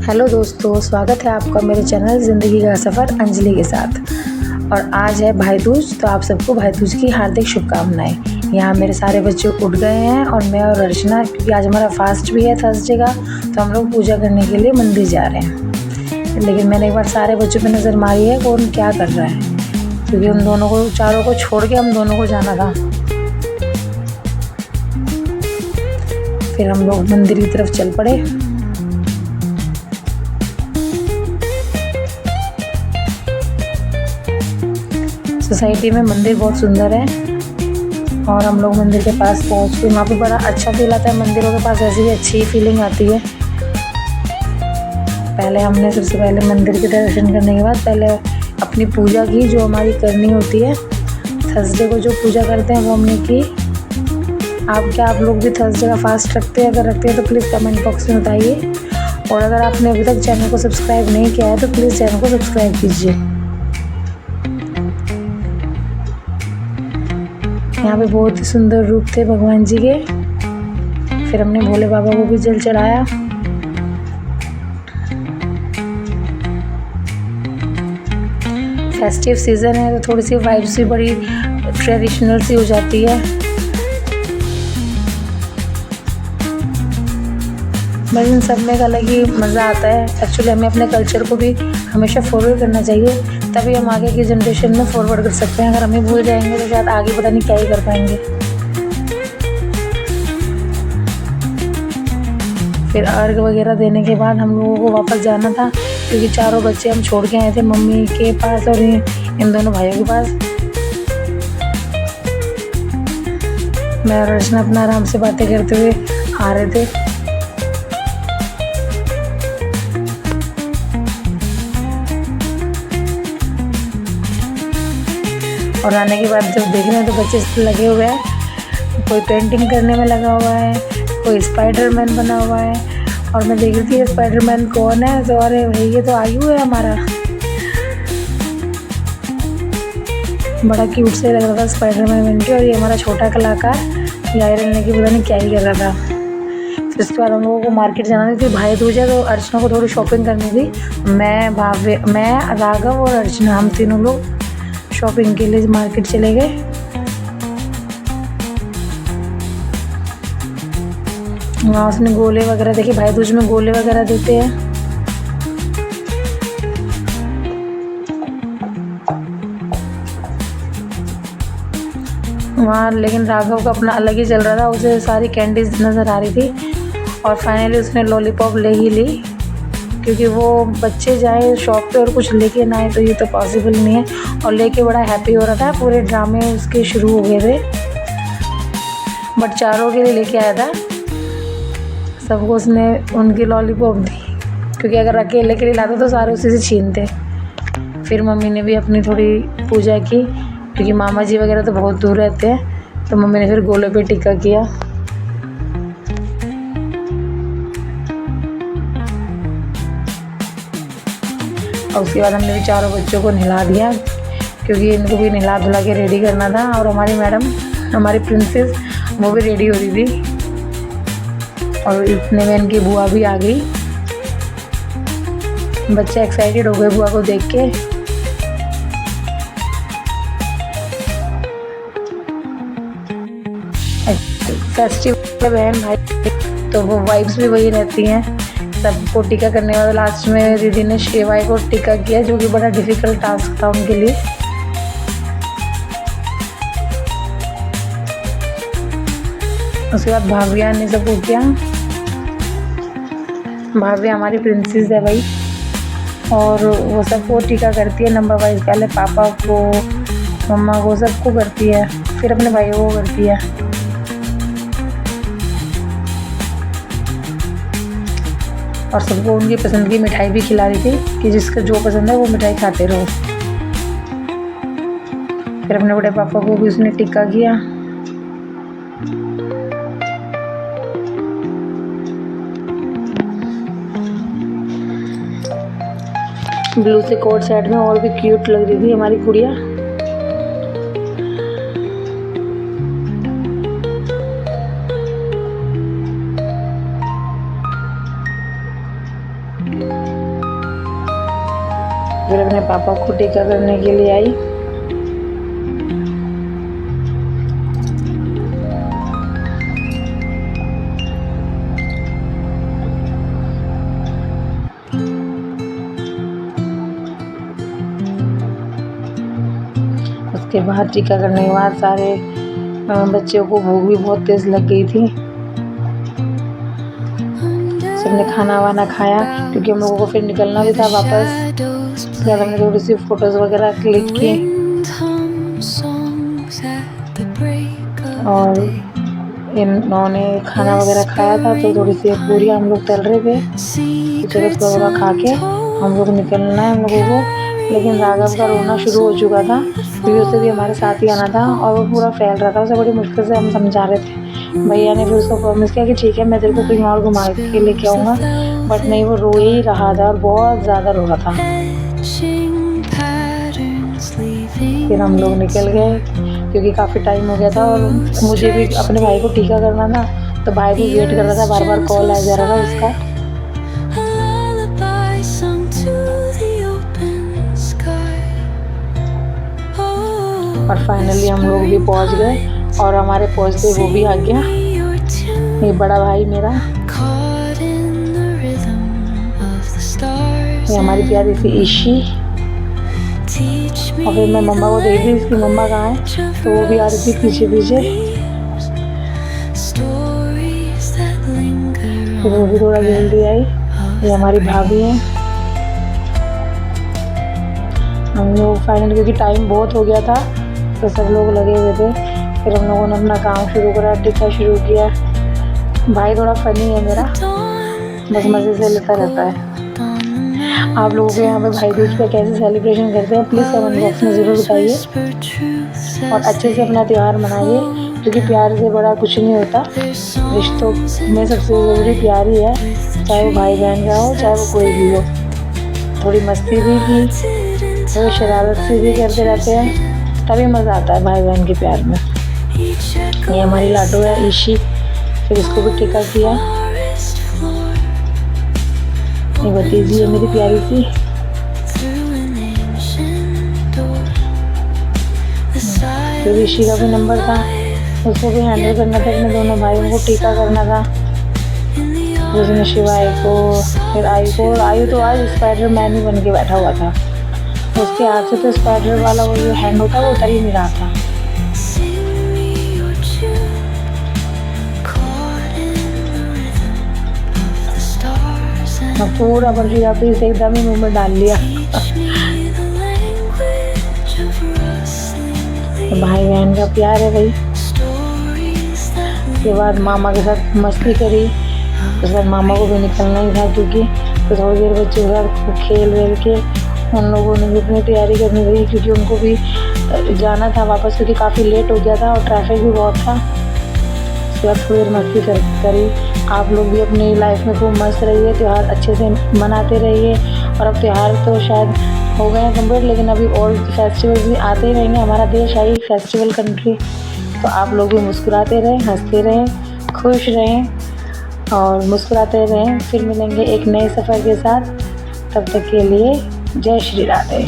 Hello दोस्तों, स्वागत है आपका मेरे चैनल ज़िंदगी का सफ़र अंजलि के साथ। और आज है भाई दूज, तो आप सबको भाई दूज की हार्दिक शुभकामनाएं। यहाँ मेरे सारे बच्चे उठ गए हैं और मैं और अर्चना, क्योंकि आज हमारा फास्ट भी है थर्सडे का, तो हम लोग पूजा करने के लिए मंदिर जा रहे हैं। लेकिन मैंने एक बार सारे बच्चों पर नज़र मारी है कौन क्या कर रहा है, क्योंकि उन दोनों को, चारों को छोड़ के हम दोनों को जाना था। फिर हम लोग मंदिर की तरफ चल पड़े। सोसाइटी में मंदिर बहुत सुंदर है और हम लोग मंदिर के पास पहुँच के वहाँ पे बड़ा अच्छा फील आता है। मंदिरों के पास ऐसी ही अच्छी फीलिंग आती है। पहले हमने सबसे पहले मंदिर के दर्शन करने के बाद पहले अपनी पूजा की, जो हमारी करनी होती है। थर्सडे को जो पूजा करते हैं वो हमने की। आप लोग भी थर्सडे का फास्ट रखते हैं? अगर रखते हैं तो प्लीज़ कमेंट बॉक्स में बताइए। और अगर आपने अभी तक चैनल को सब्सक्राइब नहीं किया है तो प्लीज़ चैनल को सब्सक्राइब कीजिए। यहाँ पे बहुत ही सुंदर रूप थे भगवान जी के। फिर हमने भोले बाबा को भी जल चढ़ाया। फेस्टिव सीज़न है तो थोड़ी सी वाइब्स भी बड़ी ट्रेडिशनल सी हो जाती है। बस इन सब में एक अलग ही मज़ा आता है। एक्चुअली हमें अपने कल्चर को भी हमेशा फॉरवर्ड करना चाहिए, तभी हम आगे की जनरेशन में फॉरवर्ड कर सकते हैं। अगर हमें भूल जाएंगे तो शायद आगे पता नहीं क्या ही कर पाएंगे। फिर अर्घ वगैरह देने के बाद हम लोगों को वापस जाना था, क्योंकि चारों बच्चे हम छोड़ के आए थे मम्मी के पास और इन दोनों भाइयों के पास। मैं और अर्चना अपना आराम से बातें करते हुए आ रहे थे। और आने के बाद जब देख रहे हैं तो बच्चे लगे हुए हैं, कोई पेंटिंग करने में लगा हुआ है, कोई स्पाइडरमैन बना हुआ है। और मैं देख रही थी स्पाइडरमैन कौन है, तो अरे भाई ये तो आयु है हमारा। बड़ा क्यूट से लग रहा था स्पाइडरमैन बन के। और ये हमारा छोटा कलाकार ये आयरन लेके पता नहीं क्या ही कर रहा था। फिर उसके बाद हम लोगों को मार्केट जाना थी। भाई दूज है तो अर्चना को थोड़ी शॉपिंग करनी थी। मैं राघव और अर्चना हम तीनों लोग शॉपिंग के लिए मार्केट चले गए। वहाँ उसने गोले वगैरह देखे, भाई दूज में गोले वगैरह देते हैं। वहाँ लेकिन राघव का अपना अलग ही चल रहा था, उसे सारी कैंडीज नज़र आ रही थी। और फाइनली उसने लॉलीपॉप ले ही ली, क्योंकि वो बच्चे जाए शॉप पे और कुछ लेके ना आए तो ये तो पॉसिबल नहीं है। और लेके बड़ा हैप्पी हो रहा था, पूरे ड्रामे उसके शुरू हो गए थे। बट चारों के लिए लेके आया था, सबको उसने उनकी लॉलीपॉप दी, क्योंकि अगर अकेले के लिए लाता तो सारे उसी से छीनते। फिर मम्मी ने भी अपनी थोड़ी पूजा की, क्योंकि मामा जी वगैरह तो बहुत दूर रहते हैं, तो मम्मी ने फिर गोले पे टिक्का किया। और उसके बाद हमने भी चारों बच्चों को नहला दिया, क्योंकि इनको भी नहला धुला के रेडी करना था। और हमारी मैडम, हमारी प्रिंसेस, वो भी रेडी हो रही थी। और इतने में इनकी बुआ भी आ गई। बच्चे एक्साइटेड हो गए बुआ को देख के। फेस्टिवल बहन भाई तो वो वाइब्स भी वही रहती हैं। सबको टीका करने वाला लास्ट में दीदी ने शेवाई को टीका किया, जो कि बड़ा डिफ़िकल्ट टास्क था उनके लिए। उसके बाद भाविया ने सबको किया। भाविया हमारी प्रिंसेस है भाई, और वो सबको टीका करती है नंबर वाइज। पहले पापा को, मम्मा को, सबको करती है, फिर अपने भाइयों को करती है। और सबको उनकी पसंद की मिठाई भी खिला रही थी, कि जिसका जो पसंद है वो मिठाई खाते रहो। फिर अपने बड़े पापा को भी उसने टिक्का किया। ब्लू से कोट सेट में और भी क्यूट लग रही थी हमारी गुड़िया। फिर अपने पापा को टीका करने के लिए आई। उसके बाद टीका करने के बाद सारे बच्चों को भूख भी बहुत तेज़ लग गई थी। सबने खाना वाना खाया क्योंकि हम लोगों को फिर निकलना भी था वापस। उसके बाद हमने थोड़ी सी फ़ोटोज़ वगैरह क्लिक की और इन्होंने खाना वगैरह खाया था तो थोड़ी सी पूरी हम लोग तल रहे थे। चलो थोड़ा खा के हम लोग निकलना है हम लोगों को। लेकिन राघव का रोना शुरू हो चुका था क्योंकि उसे भी हमारे साथ ही आना था और वो पूरा फैल रहा था। उसे बड़ी मुश्किल से हम समझा रहे थे। भैया ने फिर उसको प्रॉमिस किया कि ठीक है मैं तेरे को कहीं और घुमा के लेके आऊँगा, बट नहीं, वो रो ही रहा था और बहुत ज़्यादा रो रहा था। फिर हम लोग निकल गए क्योंकि काफ़ी टाइम हो गया था और मुझे भी अपने भाई को टीका करना था, तो भाई भी वेट कर रहा था, बार बार कॉल आ जा रहा था उसका। और फाइनली हम लोग भी पहुंच गए और हमारे पहुंचते वो भी आ गया, ये बड़ा भाई मेरा। ये हमारी प्यारी सी ईशी। और फिर मैं मम्मा को देख रही, इसकी मम्मा कहाँ है, तो वो भी आ रही थी पीछे पीछे। फिर वो भी थोड़ा जल्दी आई। ये हमारी भाभी है। हम लोग फाइनली, क्योंकि टाइम बहुत हो गया था तो सब लोग लगे हुए थे, फिर हम लोगों ने अपना काम शुरू करा, टीका शुरू किया। भाई थोड़ा फनी है मेरा, बस मज़े से लेता रहता है। आप लोगों के यहाँ पे भाई दूज पे कैसे सेलिब्रेशन करते हैं प्लीज़ कमेंट बॉक्स में ज़रूर बताइए और अच्छे से अपना त्यौहार मनाइए, क्योंकि प्यार से बड़ा कुछ नहीं होता। रिश्तों में सबसे ज़रूरी प्यार ही है, चाहे वो भाई बहन का हो चाहे वो कोई भी हो। थोड़ी मस्ती भी की, थोड़ी शरारत से भी करते रहते हैं, तभी मज़ा आता है भाई बहन के प्यार में। ये हमारी लाडो है ईशी। फिर इसको भी टीका किया। ये भतीजी है मेरी प्यारी सी। फिर ईशी का भी नंबर था, उसको भी हैंडल करना था, अपने दोनों भाइयों को टीका करना था। उसने शिवाय को, फिर आयु को, और आयु तो आज स्पाइडरमैन ही बन के बैठा हुआ था। उसके हाथ से तो स्पाइडर वाला वो जो हैंड होता है वो उतर ही नहीं रहा था। पूरा बर्फी आप इसे एकदम ही मुंह में डाल लिया। तो भाई बहन का प्यार है भाई। उसके बाद मामा के साथ मस्ती करी। उसके बाद मामा को भी निकलना ही था, क्योंकि तो थोड़ी देर बच्चों के साथ खेल वेल के उन लोगों ने भी अपनी तैयारी करनी थी, क्योंकि उनको भी जाना था वापस, क्योंकि काफ़ी लेट हो गया था और ट्रैफिक भी बहुत था। उसके बाद थोड़ी देर मस्ती करी। आप लोग भी अपनी लाइफ में खूब मस्त रहिए, त्यौहार अच्छे से मनाते रहिए। और अब त्यौहार तो शायद हो गए हैं कम्प्लीट, लेकिन अभी और फेस्टिवल्स भी आते ही रहेंगे। हमारा देश है ही फेस्टिवल कंट्री, तो आप लोग भी मुस्कुराते रहें, हंसते रहें, खुश रहें और मुस्कुराते रहें। फिर मिलेंगे एक नए सफ़र के साथ, तब तक के लिए जय श्री राधे।